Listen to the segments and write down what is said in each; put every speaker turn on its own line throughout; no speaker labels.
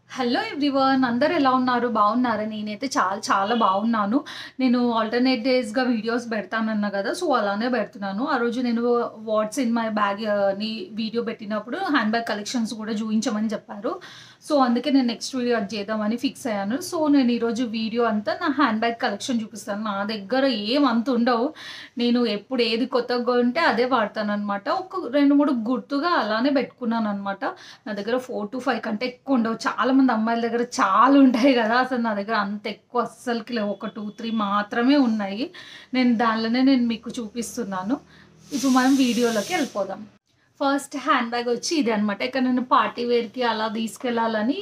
Hello everyone, అందరూ ఎలా ఉన్నారు? బాగున్నారా? నేనైతే చాలా చాలా బాగున్నాను. నేను ఆల్టర్నేట్ డేస్‌గా వీడియోస్ పెడతానన్నా కదా! సో, అలానే పెడుతున్నాను. ఆ రోజు నేను వాట్స్ ఇన్ మై బ్యాగ్ అని వీడియో పెట్టినప్పుడు హ్యాండ్ బ్యాగ్ కలెక్షన్స్ కూడా చూయించమని చెప్పారు. సో, అందుకే నేను నెక్స్ట్ వీడియో అది చేద్దామని ఫిక్స్ అయ్యాను. సో, నేను ఈరోజు వీడియో అంతా నా హ్యాండ్ బ్యాగ్ కలెక్షన్ చూపిస్తాను. నా దగ్గర ఏం అంత ఉండవు. నేను ఎప్పుడు ఏది కొత్తగా కొంటే అదే వాడతాననమాట. ఒక 2, 3 గుర్తుగా అలానే పెట్టుకున్నాననమాట. నా దగ్గర 4-5 కంటే ఎక్కువ ఉండవు. చాలామంది అమ్మాయిల దగ్గర చాలా ఉంటాయి కదా! అసలు నా దగ్గర అంత ఎక్కువ అస్సలకి లేవు. ఒక 2, 3 మాత్రమే ఉన్నాయి. దానిలోనే మీకు చూపిస్తున్నాను. ఇప్పుడు మనం వీడియోలోకి వెళ్ళిపోదాం. ఫస్ట్ హ్యాండ్ బ్యాగ్ వచ్చి ఇది అనమాట. ఎక్కడైనా పార్టీ వేర్‌కి అలా తీసుకెళ్ళాలని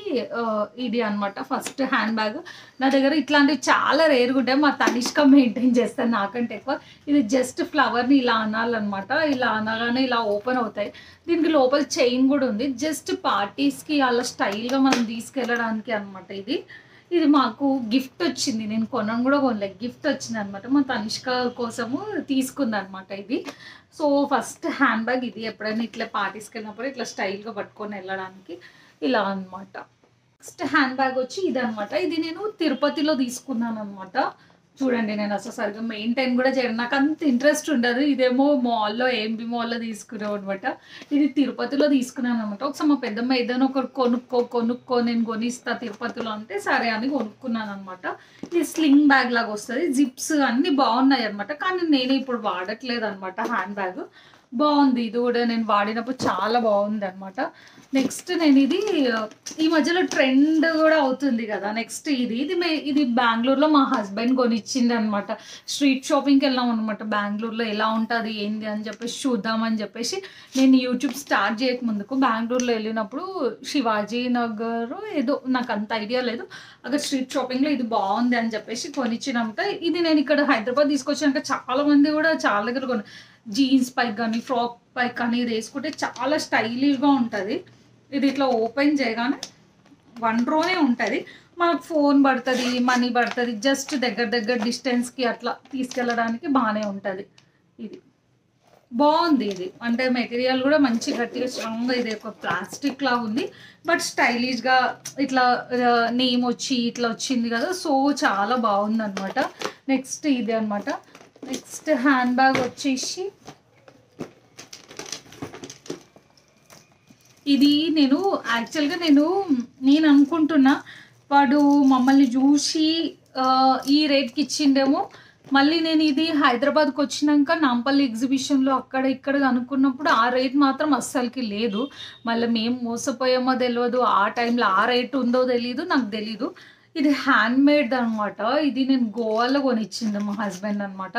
ఇది అనమాట ఫస్ట్ హ్యాండ్ బ్యాగ్. నా దగ్గర ఇట్లాంటివి చాలా రేర్‌గా ఉంటాయి. మా తనిష్క మెయింటైన్ చేస్తాను నాకంటే ఎక్కువ. ఇది జస్ట్ ఫ్లవర్‌ని ఇలా అనాలనమాట. ఇలా అనగానే ఇలా ఓపెన్ అవుతాయి. దీనికి లోపల చైన్ కూడా ఉంది. జస్ట్ పార్టీస్‌కి అలా స్టైల్‌గా మనం తీసుకెళ్ళడానికి అనమాట ఇది. ఇది మాకు గిఫ్ట్ వచ్చింది. నేను కొనను కూడా కొనలే. గిఫ్ట్ వచ్చిందనమాట. మా తనిష్క కోసము తీసుకుందనమాట ఇది. సో, ఫస్ట్ హ్యాండ్ బ్యాగ్ ఇది. ఎప్పుడైనా ఇట్లా పార్టీస్‌కి వెళ్ళినప్పుడు ఇట్లా స్టైల్‌గా పట్టుకొని వెళ్ళడానికి ఇలా అనమాట. నెక్స్ట్ హ్యాండ్ బ్యాగ్ వచ్చి ఇదనమాట. ఇది నేను తిరుపతిలో తీసుకున్నాననమాట. చూడండి, నేను అసలు సరిగ్గా మెయింటైన్ కూడా చేయను. నాకు అంత ఇంట్రెస్ట్ ఉండదు. ఇదేమో మాల్‌లో ఏఎంబీ మాల్‌లో తీసుకున్నాం అనమాట. ఇది తిరుపతిలో తీసుకున్నాను అనమాట. ఒకసారి మా పెద్దమ్మ ఏదైనా ఒకటి కొనుక్కో నేను కొనిస్తా తిరుపతిలో అంటే సరే అని కొనుక్కున్నాను అనమాట. ఇది స్లింగ్ బ్యాగ్ లాగా వస్తుంది. జిప్స్ అన్నీ బాగున్నాయి అనమాట. కానీ నేను ఇప్పుడు వాడట్లేదు అనమాట హ్యాండ్ బ్యాగ్. బాగుంది ఇది కూడా. నేను వాడినప్పుడు చాలా బాగుంది అనమాట. నెక్స్ట్ నేను ఇది ఈ మధ్యలో ట్రెండ్ కూడా అవుతుంది కదా. నెక్స్ట్ ఇది బెంగళూరులో మా హస్బెండ్ కొనిచ్చింది అనమాట. స్ట్రీట్ షాపింగ్కి వెళ్ళాం అనమాట. బెంగళూరులో ఎలా ఉంటుంది ఏంది అని చెప్పేసి చూద్దామని చెప్పేసి నేను యూట్యూబ్ స్టార్ట్ చేయక ముందుకు బెంగళూరులో వెళ్ళినప్పుడు శివాజీ నగర్ ఏదో నాకు అంత ఐడియా లేదు, అక్కడ స్ట్రీట్ షాపింగ్లో ఇది బాగుంది అని చెప్పేసి కొనిచ్చినాక ఇది నేను ఇక్కడ హైదరాబాద్ తీసుకొచ్చాక చాలా మంది కూడా చాలా దగ్గర జీన్స్ పైకి కానీ ఫ్రాక్ పైకి కానీ ఇది వేసుకుంటే చాలా స్టైలిష్గా ఉంటుంది. ఇది ఇట్లా ఓపెన్ చేయగానే 1 రోనే ఉంటుంది. మనకు ఫోన్ పడుతుంది, మనీ పడుతుంది. జస్ట్ దగ్గర డిస్టెన్స్కి అట్లా తీసుకెళ్ళడానికి బాగానే ఉంటుంది. ఇది బాగుంది. ఇది అంటే మెటీరియల్ కూడా మంచి గట్టిగా స్ట్రాంగ్గా, ఇది ఒక ప్లాస్టిక్ లాగా ఉంది బట్ స్టైలిష్గా ఇట్లా నేమ్ వచ్చి ఇట్లా వచ్చింది కదా. సో చాలా బాగుంది అనమాట. నెక్స్ట్ ఇది అనమాట. నెక్స్ట్ హ్యాండ్ బ్యాగ్ వచ్చేసి ఇది నేను యాక్చువల్గా నేను అనుకుంటున్నా వాడు మమ్మల్ని చూసి ఈ రేట్కి ఇచ్చిండేమో. మళ్ళీ నేను ఇది హైదరాబాద్కి వచ్చినాక నాంపల్లి ఎగ్జిబిషన్లో అక్కడ ఇక్కడ అనుకున్నప్పుడు ఆ రేట్ మాత్రం అస్సలకి లేదు. మళ్ళీ మేము మోసపోయామో తెలియదు, ఆ టైంలో ఆ రేట్ ఉందో తెలీదు, నాకు తెలీదు. ఇది హ్యాండ్ మేడ్ అనమాట. ఇది నేను గోవాలో కొనిచ్చింది మా హస్బెండ్ అనమాట.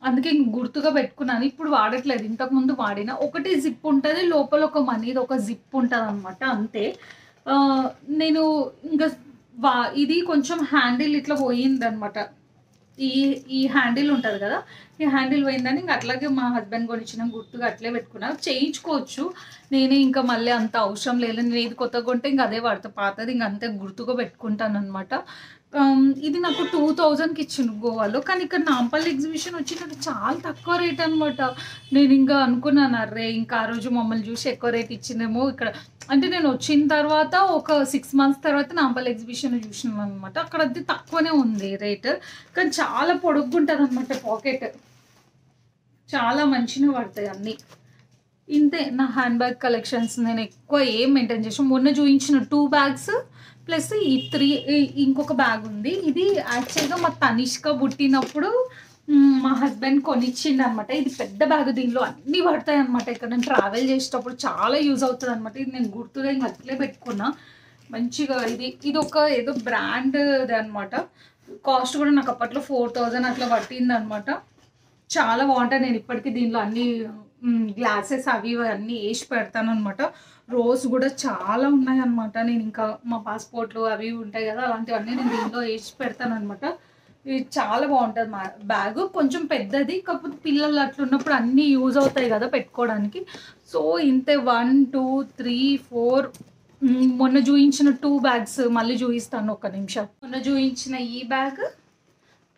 అందుకే గుర్తుగా పెట్టుకున్నాను. ఇప్పుడు వాడట్లేదు, ఇంతకుముందు వాడిన. ఒకటి జిప్ ఉంటుంది, లోపల ఒక మనీది ఒక జిప్ ఉంటుంది అనమాట, అంతే. నేను ఇంకా ఇది కొంచెం హ్యాండిల్ ఇట్లా పోయిందనమాట. ఈ హ్యాండిల్ ఉంటుంది కదా, ఈ హ్యాండిల్ పోయిందని ఇంకా అట్లాగే మా హస్బెండ్ కొనిచ్చిన గుర్తుగా అట్లే పెట్టుకున్నా. చేయించుకోవచ్చు, నేనే ఇంకా మళ్ళీ అంత అవసరం లేదు. నేను ఏది కొత్తగా కొంటే ఇంకా అదే వాడతా, పాతది ఇంకా అంతే గుర్తుగా పెట్టుకుంటాను అనమాట. ఇది నాకు 2000కి ఇచ్చిండు గోవాలో. కానీ ఇక్కడ నాంపల్లి ఎగ్జిబిషన్ వచ్చినట్టు చాలా తక్కువ రేట్ అనమాట. నేను ఇంకా అనుకున్నాను, అర్రే ఇంకా ఆ రోజు మమ్మల్ని చూసి ఎక్కువ రేట్ ఇచ్చిందేమో ఇక్కడ. అంటే నేను వచ్చిన తర్వాత ఒక 6 మంత్స్ తర్వాత నాంపల్లి ఎగ్జిబిషన్ చూసినాను అనమాట. అక్కడ అది తక్కువనే ఉంది రేట్, కానీ చాలా పొడుగ్గుంటుంది అనమాట. పాకెట్ చాలా మంచిగా పడతాయి అన్నీ. ఇంతే నా హ్యాండ్ బ్యాగ్ కలెక్షన్స్. నేను ఎక్కువ ఏం మెయింటైన్ చేసాను. మొన్న చూపించిన 2 బ్యాగ్స్ ప్లస్ ఈ 3 ఇంకొక బ్యాగ్ ఉంది. ఇది యాక్చువల్గా మా తనిష్క పుట్టినప్పుడు మా హస్బెండ్ కొనిచ్చిండు అనమాట. ఇది పెద్ద బ్యాగ్, దీనిలో అన్నీ పడతాయి అనమాట. ఇక్కడ నేను ట్రావెల్ చేసేటప్పుడు చాలా యూజ్ అవుతుంది అనమాట. ఇది నేను గుర్తుగా ఇంకా అట్లే పెట్టుకున్నా మంచిగా. ఇది ఒక ఏదో బ్రాండ్ అనమాట. కాస్ట్ కూడా నాకు అప్పట్లో 4000 అట్లా పట్టింది అనమాట. చాలా బాగుంటాయి. నేను ఇప్పటికీ దీనిలో అన్ని గ్లాసెస్ అవి అన్నీ వేసి పెడతాను అనమాట. రోజ్ కూడా చాలా ఉన్నాయి అనమాట. నేను ఇంకా మా పాస్పోర్ట్లు అవి ఉంటాయి కదా, అలాంటివన్నీ నేను దీనిలో వేసి పెడతాను అనమాట. ఇది చాలా బాగుంటుంది. మా బ్యాగ్ కొంచెం పెద్దది, కాకపోతే పిల్లలు అట్లున్నప్పుడు అన్నీ యూజ్ అవుతాయి కదా పెట్టుకోవడానికి. సో ఇంతే 1 2 3 4 మొన్న చూయించిన 2 బ్యాగ్స్ మళ్ళీ చూపిస్తాను ఒక్క నిమిషం. మొన్న చూయించిన ఈ బ్యాగ్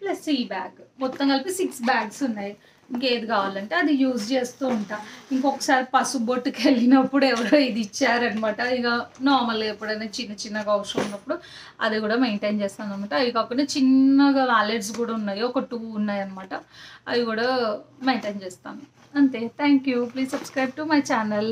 ప్లస్ ఈ బ్యాగ్ మొత్తం కలిపి 6 బ్యాగ్స్ ఉన్నాయి. ఇంకేది కావాలంటే అది యూజ్ చేస్తూ ఉంటా. ఇంకొకసారి పసుపు బొట్టుకెళ్ళినప్పుడు ఎవరో ఇది ఇచ్చారనమాట. ఇక నార్మల్‌గా ఎప్పుడైనా చిన్న చిన్నగా అవసరం ఉన్నప్పుడు అది కూడా మెయింటైన్ చేస్తాననమాట. అవి కాకుండా చిన్నగా వాలెట్స్ కూడా ఉన్నాయి. ఒక 2 ఉన్నాయన్నమాట. అవి కూడా మెయింటైన్ చేస్తాను. అంతే. Thank you. Please subscribe to my channel.